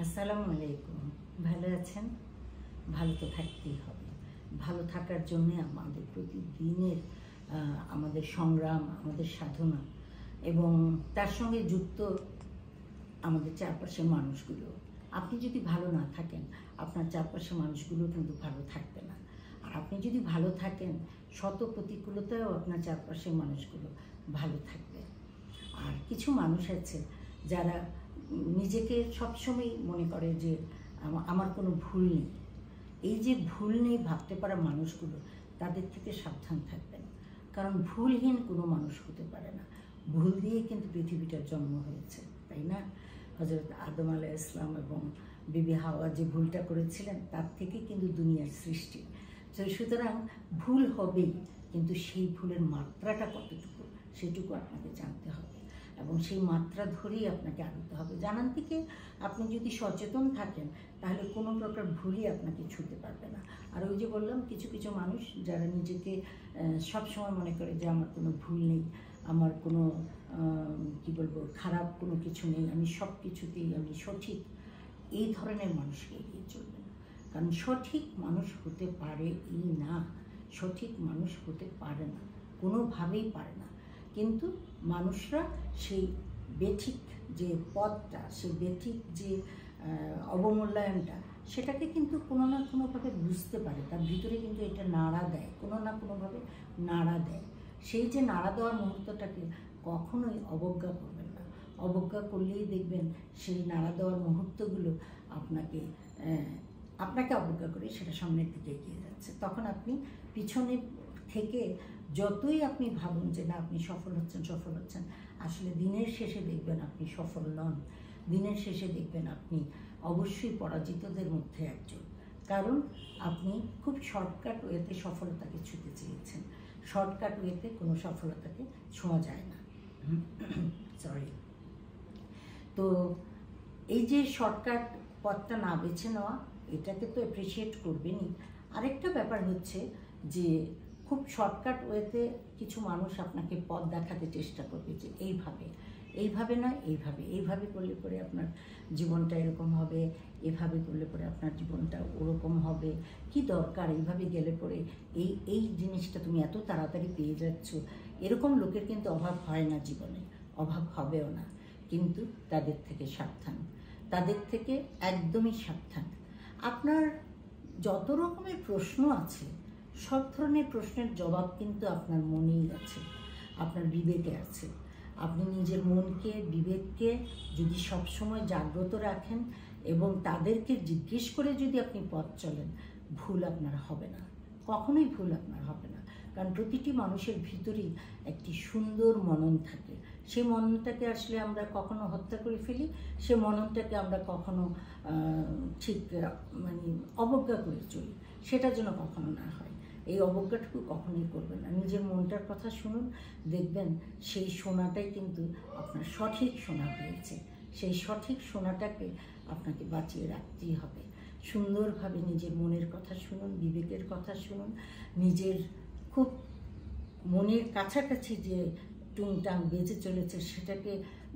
আসসালামু আলাইকুম। ভালো আছেন? ভালো তো থাকতেই হবে। ভালো থাকার জন্য আমাদের প্রতিদিনের আমাদের সংগ্রাম, আমাদের সাধনা এবং তার সঙ্গে যুক্ত আমাদের চারপাশের মানুষগুলো। আপনি যদি ভালো না থাকেন, আপনার চারপাশের মানুষগুলো কিন্তু ভালো থাকবে না। আর আপনি যদি ভালো থাকেন, শত প্রতিকূলতায়ও আপনার চারপাশের মানুষগুলো ভালো থাকবে। আর কিছু মানুষ আছে যারা নিজেকে সবসময় মনে করে যে আমার কোনো ভুল নেই। এই যে ভুল নেই ভাবতে পারা মানুষগুলো, তাদের থেকে সাবধান থাকবেন। কারণ ভুলহীন কোনো মানুষ হতে পারে না। ভুল দিয়ে কিন্তু পৃথিবীটার জন্ম হয়েছে, তাই না? হযরত আদম আলাইহিস সালাম এবং বিবি হাওয়া যে ভুলটা করেছিলেন, তার থেকে কিন্তু দুনিয়ার সৃষ্টি। তো সুতরাং ভুল হবেই, কিন্তু সেই ভুলের মাত্রাটা কতটুকু সেটুকু আপনাকে জানতে হবে এবং সেই মাত্রা ধরেই আপনাকে আনতে হবে। জানান থেকে আপনি যদি সচেতন থাকেন, তাহলে কোনো প্রকার ভুলই আপনাকে ছুঁতে পারবে না। আর ওই যে বললাম, কিছু কিছু মানুষ যারা নিজেকে সবসময় মনে করে যে আমার কোনো ভুল নেই, আমার কোনো কি বলবো, খারাপ কোনো কিছু নেই, আমি সব কিছুতেই আমি সঠিক, এই ধরনের মানুষকে এড়িয়ে চলবেন। কারণ সঠিক মানুষ হতে পারেই না, সঠিক মানুষ হতে পারে না, কোনোভাবেই পারে না। কিন্তু মানুষরা সেই বেঠিক যে পথটা, সেই বেঠিক যে অবমূল্যায়নটা, সেটাকে কিন্তু কোনো না কোনোভাবে বুঝতে পারে, তার ভিতরে কিন্তু এটা নাড়া দেয়, কোনো না কোনোভাবে নাড়া দেয়। সেই যে নাড়া দেওয়ার মুহূর্তটাকে কখনোই অবজ্ঞা করবেন না। অবজ্ঞা করলেই দেখবেন সেই নাড়া দেওয়ার মুহূর্তগুলো আপনাকে অবজ্ঞা করে সেটা সামনের দিকে এগিয়ে যাচ্ছে। তখন আপনি পিছনে থেকে যতই আপনি ভাবুন যে না আপনি সফল হচ্ছেন, আসলে দিনের শেষে দেখবেন আপনি সফল নন। দিনের শেষে দেখবেন আপনি অবশ্যই পরাজিতদের মধ্যে একজন। কারণ আপনি খুব শর্টকাট ওয়েতে সফলতাকে ছুঁতে চেয়েছেন। শর্টকাট ওয়েতে কোনো সফলতাকে ছোঁয়া যায় না। সরি। তো এই যে শর্টকাট পথটা না বেছে নেওয়া, এটাকে তো অ্যাপ্রিসিয়েট করবেনই। আরেকটা ব্যাপার হচ্ছে যে খুব শর্টকাট ওয়েতে কিছু মানুষ আপনাকে পথ দেখাতে চেষ্টা করবে যে এইভাবে না, এইভাবে করলে পরে আপনার জীবনটা এরকম হবে, এভাবে করলে পরে আপনার জীবনটা ওরকম হবে, কি দরকার, এইভাবে গেলে পরে এই জিনিসটা তুমি এত তাড়াতাড়ি পেয়ে যাচ্ছ। এরকম লোকের কিন্তু অভাব হয় না জীবনে, অভাব হবেও না। কিন্তু তাদের থেকে সাবধান, তাদের থেকে একদমই সাবধান। আপনার যত রকমের প্রশ্ন আছে, সব ধরনের প্রশ্নের জবাব কিন্তু আপনার মনেই আছে, আপনার বিবেকে আছে। আপনি নিজের মনকে, বিবেককে যদি সবসময় জাগ্রত রাখেন এবং তাদেরকে জিজ্ঞেস করে যদি আপনি পথ চলেন, ভুল আপনার হবে না, কখনোই ভুল আপনার হবে না। কারণ প্রতিটি মানুষের ভিতরেই একটি সুন্দর মনন থাকে। সেই মননটাকে আসলে আমরা কখনো হত্যা করে ফেলি, সে মননটাকে আমরা কখনো ঠিক অবজ্ঞা করে চলি। সেটা যেন কখনো না হয়। এই অবজ্ঞাটুকু কখনোই করবেন না। নিজের মনটার কথা শুনুন, দেখবেন সেই শোনাটাই কিন্তু আপনার সঠিক শোনা হয়েছে। সেই সঠিক শোনাটাকে আপনাকে বাঁচিয়ে রাখতেই হবে। সুন্দরভাবে নিজের মনের কথা শুনুন, বিবেকের কথা শুনুন, নিজের খুব মনের কাছাকাছি যে টুংটাং বেজে চলেছে সেটাকে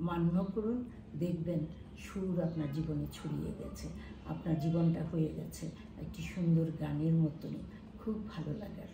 মান্য করুন। দেখবেন সুর আপনার জীবনে ছড়িয়ে গেছে, আপনার জীবনটা হয়ে গেছে একটি সুন্দর গানের মতনই, খুব ভালো লাগার।